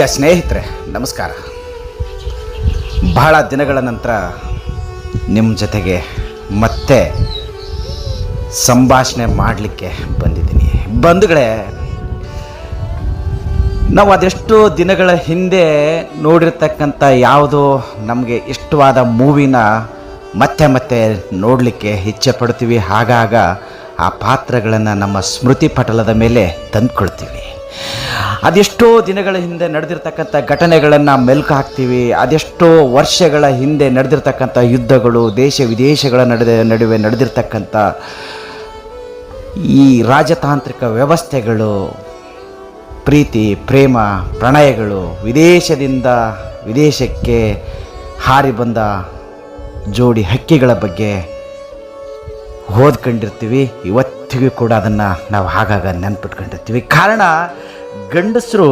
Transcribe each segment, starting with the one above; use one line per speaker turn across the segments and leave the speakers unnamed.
ಪ್ರಿಯ ಸ್ನೇಹಿತರೆ, ನಮಸ್ಕಾರ. ಬಹಳ ದಿನಗಳ ನಂತರ ನಿಮ್ಮ ಜೊತೆಗೆ ಮತ್ತೆ ಸಂಭಾಷಣೆ ಮಾಡಲಿಕ್ಕೆ ಬಂದಿದ್ದೀನಿ. ಬಂಧುಗಳೇ, ನಾವು ಅದೆಷ್ಟೋ ದಿನಗಳ ಹಿಂದೆ ನೋಡಿರ್ತಕ್ಕಂಥ ಯಾವುದೋ ನಮಗೆ ಇಷ್ಟವಾದ ಮೂವಿನ ಮತ್ತೆ ಮತ್ತೆ ನೋಡಲಿಕ್ಕೆ ಇಚ್ಛೆ ಪಡ್ತೀವಿ. ಆಗಾಗ ಆ ಪಾತ್ರಗಳನ್ನು ನಮ್ಮ ಸ್ಮೃತಿ ಪಟಲದ ಮೇಲೆ ತಂದುಕೊಳ್ತೀವಿ. ಅದೆಷ್ಟೋ ದಿನಗಳ ಹಿಂದೆ ನಡೆದಿರ್ತಕ್ಕಂಥ ಘಟನೆಗಳನ್ನು ಮೆಲುಕು ಹಾಕ್ತೀವಿ. ಅದೆಷ್ಟೋ ವರ್ಷಗಳ ಹಿಂದೆ ನಡೆದಿರ್ತಕ್ಕಂಥ ಯುದ್ಧಗಳು, ದೇಶ ವಿದೇಶಗಳ ನಡುವೆ ನಡೆದಿರ್ತಕ್ಕಂಥ ಈ ರಾಜತಾಂತ್ರಿಕ ವ್ಯವಸ್ಥೆಗಳು, ಪ್ರೀತಿ, ಪ್ರೇಮ, ಪ್ರಣಯಗಳು, ವಿದೇಶದಿಂದ ವಿದೇಶಕ್ಕೆ ಹಾರಿ ಬಂದ ಜೋಡಿ ಹಕ್ಕಿಗಳ ಬಗ್ಗೆ ಓದ್ಕೊಂಡಿರ್ತೀವಿ. ಇವತ್ತಿಗೂ ಕೂಡ ಅದನ್ನು ನಾವು ಆಗಾಗ ನೆನ್ಪಿಟ್ಕೊಂಡಿರ್ತೀವಿ. ಕಾರಣ, ಗಂಡಸರು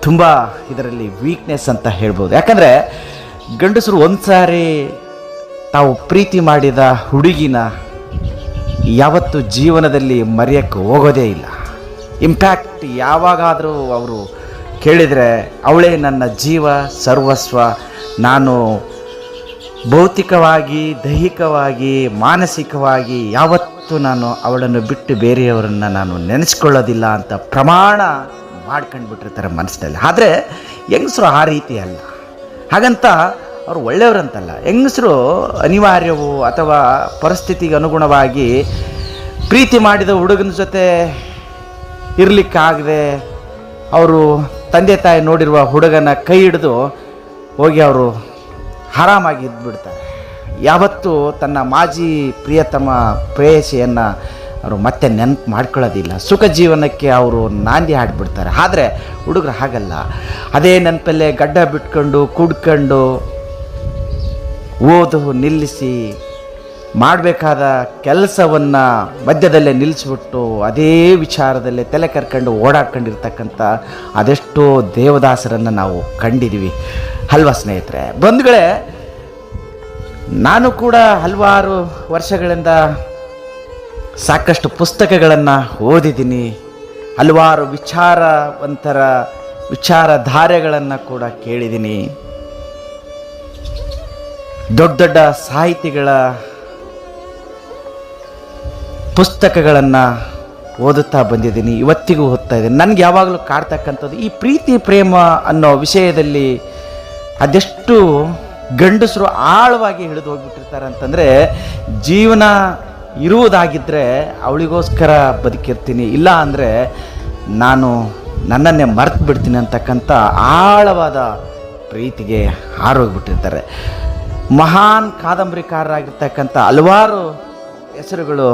ತುಂಬ ಇದರಲ್ಲಿ ವೀಕ್ನೆಸ್ ಅಂತ ಹೇಳ್ಬೋದು. ಯಾಕಂದರೆ ಗಂಡಸರು ಒಂದು ಸಾರಿ ತಾವು ಪ್ರೀತಿ ಮಾಡಿದ ಹುಡುಗಿನ ಯಾವತ್ತೂ ಜೀವನದಲ್ಲಿ ಮರೆಯೋಕ್ಕೆ ಹೋಗೋದೇ ಇಲ್ಲ. ಇಂಪ್ಯಾಕ್ಟ್ ಯಾವಾಗಾದರೂ ಅವರು ಕೇಳಿದರೆ, ಅವಳೇ ನನ್ನ ಜೀವ ಸರ್ವಸ್ವ, ನಾನು ಭೌತಿಕವಾಗಿ, ದೈಹಿಕವಾಗಿ, ಮಾನಸಿಕವಾಗಿ ಯಾವತ್ತೂ ನಾನು ಅವಳನ್ನು ಬಿಟ್ಟು ಬೇರೆಯವರನ್ನು ನಾನು ನೆನೆಸ್ಕೊಳ್ಳೋದಿಲ್ಲ ಅಂತ ಪ್ರಮಾಣ ಮಾಡ್ಕೊಂಡು ಬಿಟ್ಟಿರ್ತಾರೆ ಮನಸ್ಸಿನಲ್ಲಿ. ಆದರೆ ಹೆಂಗಸರು ಆ ರೀತಿ ಅಲ್ಲ. ಹಾಗಂತ ಅವರು ಒಳ್ಳೆಯವರಂತಲ್ಲ. ಹೆಂಗಸರು ಅನಿವಾರ್ಯವು ಅಥವಾ ಪರಿಸ್ಥಿತಿಗೆ ಅನುಗುಣವಾಗಿ ಪ್ರೀತಿ ಮಾಡಿದ ಹುಡುಗನ ಜೊತೆ ಇರಲಿಕ್ಕಾಗದೆ ಅವರು ತಂದೆ ತಾಯಿ ನೋಡಿರುವ ಹುಡುಗನ ಕೈ ಹಿಡಿದು ಹೋಗಿ ಅವರು ಆರಾಮಾಗಿ ಇದ್ದುಬಿಡ್ತಾರೆ. ಯಾವತ್ತೂ ತನ್ನ ಮಾಜಿ ಪ್ರಿಯತಮ ಪ್ರೇಯಸಿಯನ್ನು ಅವರು ಮತ್ತೆ ನೆನಪು ಮಾಡ್ಕೊಳ್ಳೋದಿಲ್ಲ. ಸುಖ ಜೀವನಕ್ಕೆ ಅವರು ನಾಂದಿ ಹಾಡಿಬಿಡ್ತಾರೆ. ಆದರೆ ಹುಡುಗರು ಹಾಗಲ್ಲ. ಅದೇ ನೆನಪಲ್ಲೇ ಗಡ್ಡ ಬಿಟ್ಕೊಂಡು ಕುಡ್ಕೊಂಡು ಓದು ನಿಲ್ಲಿಸಿ ಮಾಡಬೇಕಾದ ಕೆಲಸವನ್ನು ಮಧ್ಯದಲ್ಲೇ ನಿಲ್ಲಿಸ್ಬಿಟ್ಟು ಅದೇ ವಿಚಾರದಲ್ಲೇ ತಲೆ ಕರ್ಕೊಂಡು ಓಡಾಡ್ಕೊಂಡಿರ್ತಕ್ಕಂಥ ಅದೆಷ್ಟೋ ದೇವದಾಸರನ್ನು ನಾವು ಕಂಡಿದ್ದೀವಿ ಅಲ್ವಾ ಸ್ನೇಹಿತರೆ? ಬಂಧುಗಳೇ, ನಾನು ಕೂಡ ಹಲವಾರು ವರ್ಷಗಳಿಂದ ಸಾಕಷ್ಟು ಪುಸ್ತಕಗಳನ್ನು ಓದಿದ್ದೀನಿ. ಹಲವಾರು ವಿಚಾರಧಾರೆಗಳನ್ನು ಕೂಡ ಕೇಳಿದ್ದೀನಿ. ದೊಡ್ಡ ದೊಡ್ಡ ಸಾಹಿತಿಗಳ ಪುಸ್ತಕಗಳನ್ನು ಓದುತ್ತಾ ಬಂದಿದ್ದೀನಿ. ಇವತ್ತಿಗೂ ಓದ್ತಾ ಇದ್ದೀನಿ. ನನಗೆ ಯಾವಾಗಲೂ ಕಾಡ್ತಕ್ಕಂಥದ್ದು ಈ ಪ್ರೀತಿ ಪ್ರೇಮ ಅನ್ನೋ ವಿಷಯದಲ್ಲಿ ಅದೆಷ್ಟು ಗಂಡಸರು ಆಳವಾಗಿ ಹಿಡಿದು ಹೋಗ್ಬಿಟ್ಟಿರ್ತಾರೆ ಅಂತಂದರೆ, ಜೀವನ ಇರುವುದಾಗಿದ್ದರೆ ಅವಳಿಗೋಸ್ಕರ ಬದುಕಿರ್ತೀನಿ, ಇಲ್ಲ ಅಂದರೆ ನಾನು ನನ್ನನ್ನೇ ಮರೆತು ಬಿಡ್ತೀನಿ ಅಂತಕ್ಕಂಥ ಆಳವಾದ ಪ್ರೀತಿಗೆ ಹಾರೋಗ್ಬಿಟ್ಟಿರ್ತಾರೆ. ಮಹಾನ್ ಕಾದಂಬರಿಕಾರರಾಗಿರ್ತಕ್ಕಂಥ ಹಲವಾರು ಹೆಸರುಗಳು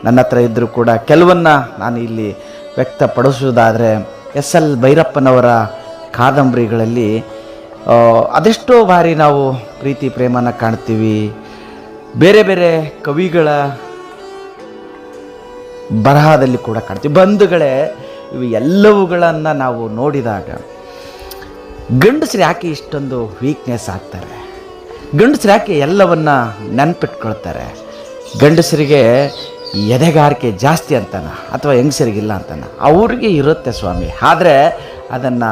ನನ್ನ ಹತ್ರ ಇದ್ದರೂ ಕೂಡ ಕೆಲವನ್ನು ನಾನು ಇಲ್ಲಿ ವ್ಯಕ್ತಪಡಿಸುವುದಾದರೆ, ಎಸ್.ಎಲ್. ಭೈರಪ್ಪನವರ ಕಾದಂಬರಿಗಳಲ್ಲಿ ಅದೆಷ್ಟೋ ಬಾರಿ ನಾವು ಪ್ರೀತಿ ಪ್ರೇಮನ ಕಾಣ್ತೀವಿ. ಬೇರೆ ಬೇರೆ ಕವಿಗಳ ಬರಹದಲ್ಲಿ ಕೂಡ ಕಾಣ್ತೀವಿ. ಬಂಧುಗಳೇ, ಇವು ಎಲ್ಲವುಗಳನ್ನು ನಾವು ನೋಡಿದಾಗ ಗಂಡಸರು ಯಾಕೆ ಇಷ್ಟೊಂದು ವೀಕ್ನೆಸ್ ಆಗ್ತಾರೆ? ಗಂಡಸರು ಯಾಕೆ ಎಲ್ಲವನ್ನ ನೆನಪಿಟ್ಕೊಳ್ತಾರೆ? ಗಂಡಸರಿಗೆ ಎದೆಗಾರಿಕೆ ಜಾಸ್ತಿ ಅಂತಾನ ಅಥವಾ ಹೆಂಗಸರಿಗಿಲ್ಲ ಅಂತಾನ? ಅವ್ರಿಗೆ ಇರುತ್ತೆ ಸ್ವಾಮಿ. ಆದರೆ ಅದನ್ನು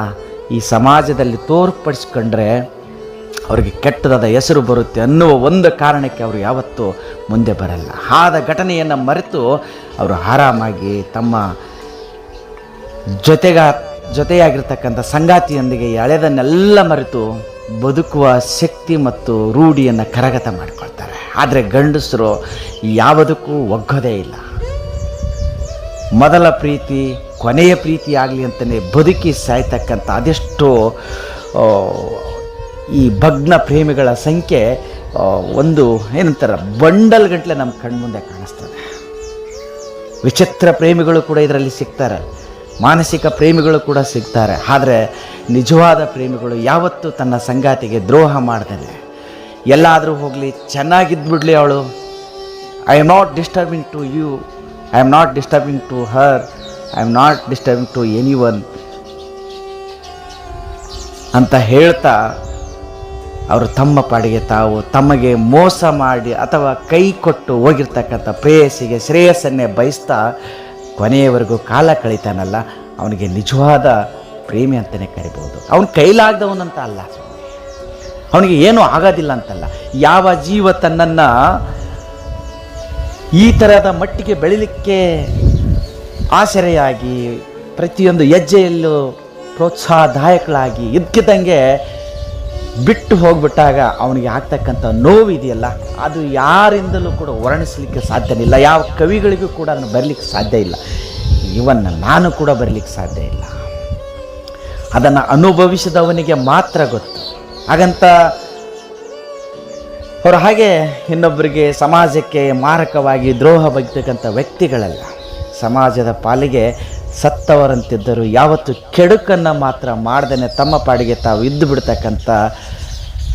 ಈ ಸಮಾಜದಲ್ಲಿ ತೋರ್ಪಡಿಸ್ಕೊಂಡ್ರೆ ಅವರಿಗೆ ಕೆಟ್ಟದಾದ ಹೆಸರು ಬರುತ್ತೆ ಅನ್ನುವ ಒಂದು ಕಾರಣಕ್ಕೆ ಅವರು ಯಾವತ್ತೂ ಮುಂದೆ ಬರಲ್ಲ. ಆದ ಘಟನೆಯನ್ನು ಮರೆತು ಅವರು ಆರಾಮಾಗಿ ತಮ್ಮ ಜೊತೆಯಾಗಿರ್ತಕ್ಕಂಥ ಸಂಗಾತಿಯೊಂದಿಗೆ ಎಳೆದನ್ನೆಲ್ಲ ಮರೆತು ಬದುಕುವ ಶಕ್ತಿ ಮತ್ತು ರೂಢಿಯನ್ನು ಕರಗತ ಮಾಡಿಕೊಳ್ತಾರೆ. ಆದರೆ ಗಂಡಸರು ಯಾವುದಕ್ಕೂ ಒಗ್ಗೋದೇ ಇಲ್ಲ. ಮೊದಲ ಪ್ರೀತಿ ಕೊನೆಯ ಪ್ರೀತಿ ಆಗಲಿ ಅಂತಲೇ ಬದುಕಿ ಸಾಯ್ತಕ್ಕಂಥ ಅದೆಷ್ಟೋ ಈ ಭಗ್ನ ಪ್ರೇಮಿಗಳ ಸಂಖ್ಯೆ ಒಂದು ಏನಂತಾರೆ ಬಂಡಲ್ ಗಂಟಲೆ ನಮ್ಮ ಕಣ್ಮುಂದೆ ಕಾಣಿಸ್ತದೆ. ವಿಚಿತ್ರ ಪ್ರೇಮಿಗಳು ಕೂಡ ಇದರಲ್ಲಿ ಸಿಗ್ತಾರೆ, ಮಾನಸಿಕ ಪ್ರೇಮಿಗಳು ಕೂಡ ಸಿಗ್ತಾರೆ. ಆದರೆ ನಿಜವಾದ ಪ್ರೇಮಿಗಳು ಯಾವತ್ತೂ ತನ್ನ ಸಂಗಾತಿಗೆ ದ್ರೋಹ ಮಾಡ್ದೇನೆ ಎಲ್ಲಾದರೂ ಹೋಗಲಿ, ಚೆನ್ನಾಗಿದ್ದುಬಿಡ್ಲಿ ಅವಳು, I am not disturbing to you, I am not disturbing to her, I am not disturbing to any one ಅಂತ ಹೇಳ್ತಾ ಅವರು ತಮ್ಮ ಪಾಡಿಗೆ ತಾವು ತಮಗೆ ಮೋಸ ಮಾಡಿ ಅಥವಾ ಕೈ ಕೊಟ್ಟು ಹೋಗಿರ್ತಕ್ಕಂಥ ಪ್ರೇಯಸಿಗೆ ಶ್ರೇಯಸ್ಸನ್ನೇ ಬಯಸ್ತಾ ಕೊನೆಯವರೆಗೂ ಕಾಲ ಕಳೀತಾನಲ್ಲ, ಅವನಿಗೆ ನಿಜವಾದ ಪ್ರೇಮಿ ಅಂತಲೇ ಕರಿಬೋದು. ಅವನ ಕೈಲಾಗದವನಂತ ಅಲ್ಲ, ಅವನಿಗೆ ಏನೂ ಆಗೋದಿಲ್ಲ ಅಂತಲ್ಲ. ಯಾವ ಜೀವ ತನ್ನನ್ನು ಈ ಥರದ ಮಟ್ಟಿಗೆ ಬೆಳಿಲಿಕ್ಕೆ ಆಸರೆಯಾಗಿ ಪ್ರತಿಯೊಂದು ಹೆಜ್ಜೆಯಲ್ಲೂ ಪ್ರೋತ್ಸಾಹದಾಯಕಳಾಗಿ ಇದ್ದಕ್ಕಿದ್ದಂಗೆ ಬಿಟ್ಟು ಹೋಗ್ಬಿಟ್ಟಾಗ ಅವನಿಗೆ ಆಗ್ತಕ್ಕಂಥ ನೋವಿದೆಯಲ್ಲ, ಅದು ಯಾರಿಂದಲೂ ಕೂಡ ವರ್ಣಿಸಲಿಕ್ಕೆ ಸಾಧ್ಯನಿಲ್ಲ. ಯಾವ ಕವಿಗಳಿಗೂ ಕೂಡ ಅದನ್ನು ಬರಲಿಕ್ಕೆ ಸಾಧ್ಯ ಇಲ್ಲ. ಇವನ್ ನಾನು ಕೂಡ ಬರಲಿಕ್ಕೆ ಸಾಧ್ಯ ಇಲ್ಲ. ಅದನ್ನು ಅನುಭವಿಸಿದವನಿಗೆ ಮಾತ್ರ ಗೊತ್ತು. ಹಾಗಂತ ಅವರು ಹಾಗೆ ಇನ್ನೊಬ್ಬರಿಗೆ ಸಮಾಜಕ್ಕೆ ಮಾರಕವಾಗಿ ದ್ರೋಹ ಬಗೆತಕ್ಕಂಥ ವ್ಯಕ್ತಿಗಳಲ್ಲ. ಸಮಾಜದ ಪಾಲಿಗೆ ಸತ್ತವರಂತಿದ್ದರು ಯಾವತ್ತು ಕೆಡುಕನ್ನು ಮಾತ್ರ ಮಾಡ್ದೇ ತಮ್ಮ ಪಾಡಿಗೆ ತಾವು ಇದ್ದು ಬಿಡ್ತಕ್ಕಂಥ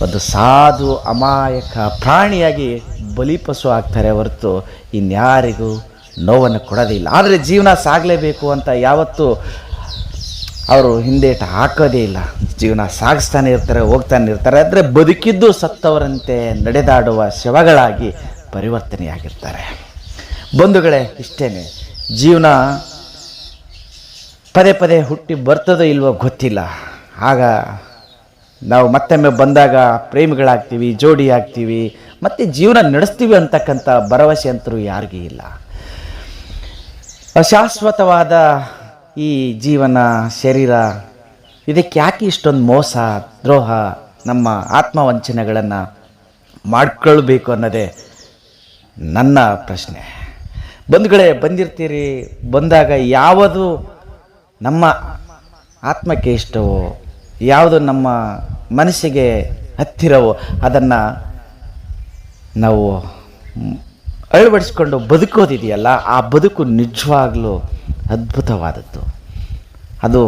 ಒಂದು ಸಾಧು ಅಮಾಯಕ ಪ್ರಾಣಿಯಾಗಿ ಬಲಿಪಶು ಆಗ್ತಾರೆ ಹೊರತು ಇನ್ಯಾರಿಗೂ ನೋವನ್ನು ಕೊಡೋದಿಲ್ಲ. ಆದರೆ ಜೀವನ ಸಾಗಲೇಬೇಕು ಅಂತ ಯಾವತ್ತೂ ಅವರು ಹಿಂದೇಟ ಹಾಕೋದೇ ಇಲ್ಲ. ಜೀವನ ಸಾಗಿಸ್ತಾನೆ ಇರ್ತಾರೆ, ಹೋಗ್ತಾನೆ ಇರ್ತಾರೆ. ಆದರೆ ಬದುಕಿದ್ದು ಸತ್ತವರಂತೆ ನಡೆದಾಡುವ ಶವಗಳಾಗಿ ಪರಿವರ್ತನೆಯಾಗಿರ್ತಾರೆ. ಬಂಧುಗಳೇ, ಇಷ್ಟೇ. ಜೀವನ ಪದೇ ಪದೇ ಹುಟ್ಟಿ ಬರ್ತದೋ ಇಲ್ವೋ ಗೊತ್ತಿಲ್ಲ. ಆಗ ನಾವು ಮತ್ತೊಮ್ಮೆ ಬಂದಾಗ ಪ್ರೇಮಿಗಳಾಗ್ತೀವಿ, ಜೋಡಿ ಆಗ್ತೀವಿ, ಮತ್ತು ಜೀವನ ನಡೆಸ್ತೀವಿ ಅಂತಕ್ಕಂಥ ಭರವಸೆ ಅಂತರೂ ಯಾರಿಗೂ ಇಲ್ಲ. ಅಶಾಶ್ವತವಾದ ಈ ಜೀವನ, ಶರೀರ, ಇದಕ್ಕೆ ಯಾಕೆ ಇಷ್ಟೊಂದು ಮೋಸ, ದ್ರೋಹ, ನಮ್ಮ ಆತ್ಮವಂಚನೆಗಳನ್ನು ಮಾಡ್ಕೊಳ್ಬೇಕು ಅನ್ನೋದೇ ನನ್ನ ಪ್ರಶ್ನೆ. ಬಂಧುಗಳೇ, ಬಂದಿರ್ತೀರಿ. ಬಂದಾಗ ಯಾವುದು ನಮ್ಮ ಆತ್ಮಕ್ಕೆ ಇಷ್ಟವೋ, ಯಾವುದು ನಮ್ಮ ಮನಸ್ಸಿಗೆ ಹತ್ತಿರವೋ ಅದನ್ನು ನಾವು ಅಳವಡಿಸ್ಕೊಂಡು ಬದುಕೋದಿದೆಯಲ್ಲ, ಆ ಬದುಕು ನಿಜವಾಗ್ಲೂ ಅದ್ಭುತವಾದದ್ದು. ಅದು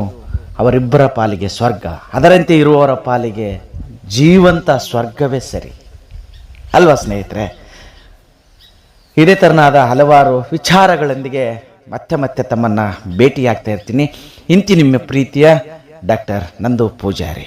ಅವರಿಬ್ಬರ ಪಾಲಿಗೆ ಸ್ವರ್ಗ, ಅದರಂತೆ ಇರುವವರ ಪಾಲಿಗೆ ಜೀವಂತ ಸ್ವರ್ಗವೇ ಸರಿ ಅಲ್ವಾ ಸ್ನೇಹಿತರೆ? ಇದೇ ಥರನಾದ ಹಲವಾರು ವಿಚಾರಗಳೊಂದಿಗೆ ಮತ್ತೆ ತಮ್ಮನ್ನು ಭೇಟಿಯಾಗ್ತಾ ಇರ್ತೀನಿ. ಇಂತಿ ನಿಮ್ಮ ಪ್ರೀತಿಯ ಡಾಕ್ಟರ್ ನಂದು ಪೂಜಾರಿ.